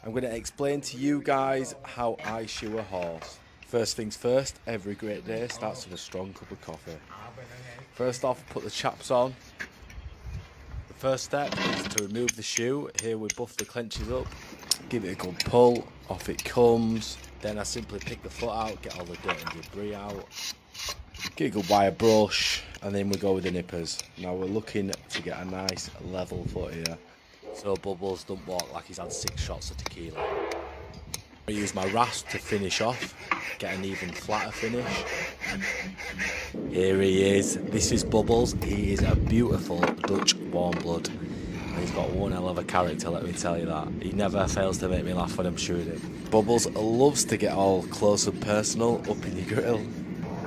I'm going to explain to you guys how I shoe a horse. First things first, every great day starts with a strong cup of coffee. First off, put the chaps on. The first step is to remove the shoe. Here we buff the clenches up, give it a good pull, off it comes. Then I simply pick the foot out, get all the dirt and debris out. Get a good wire brush, and then we go with the nippers. Now we're looking to get a nice level foot here, so Bubbles don't walk like he's had 6 shots of tequila. I use my rasp to finish off, get an even flatter finish. Here he is. This is Bubbles. He is a beautiful Dutch warm blood. And he's got one hell of a character, let me tell you that. He never fails to make me laugh when I'm shooting him. Bubbles loves to get all close and personal up in your grill.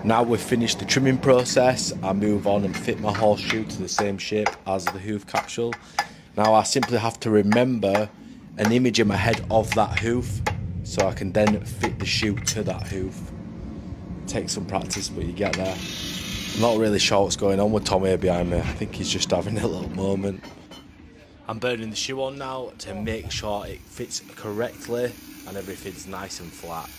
Now we've finished the trimming process, I move on and fit my horseshoe to the same shape as the hoof capsule. Now I simply have to remember an image in my head of that hoof, so I can then fit the shoe to that hoof. It takes some practice, but you get there. I'm not really sure what's going on with Tom here behind me. I think he's just having a little moment. I'm burning the shoe on now to make sure it fits correctly and everything's nice and flat.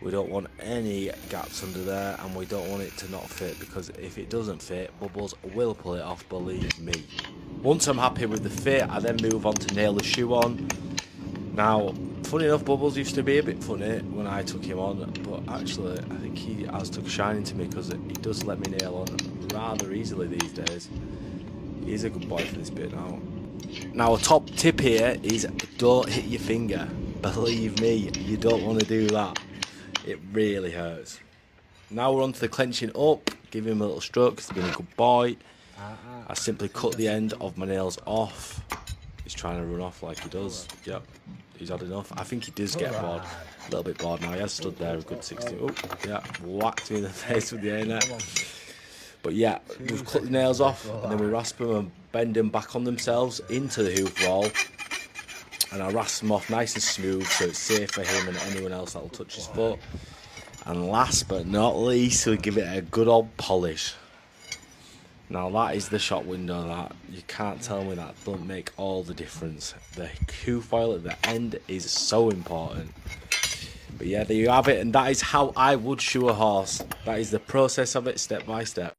We don't want any gaps under there, and we don't want it to not fit, because if it doesn't fit, Bubbles will pull it off, believe me. Once I'm happy with the fit, I then move on to nail the shoe on. Now, funny enough, Bubbles used to be a bit funny when I took him on, but actually I think he has took a shining to me, because he does let me nail on rather easily these days. He's a good boy for this bit now. Now, a top tip here is don't hit your finger. Believe me, you don't want to do that. It really hurts. Now we're on to the clenching up. Give him a little stroke because he's been a good boy. I simply cut the end of my nails off. He's trying to run off like he does. Yep, he's had enough. I think he does get bored. A little bit bored now. He has stood there a good 60. Oh, yeah, whacked me in the face with the hairnet. But yeah, we've cut the nails off, and then we rasp them and bend them back on themselves into the hoof wall. And I rasp them off nice and smooth, so it's safe for him and anyone else that'll touch his foot. And last but not least, we give it a good old polish. Now that is the shot window. That you can't tell me that don't make all the difference. The hoof oil at the end is so important. But yeah, there you have it, and that is how I would shoe a horse. That is the process of it, step by step.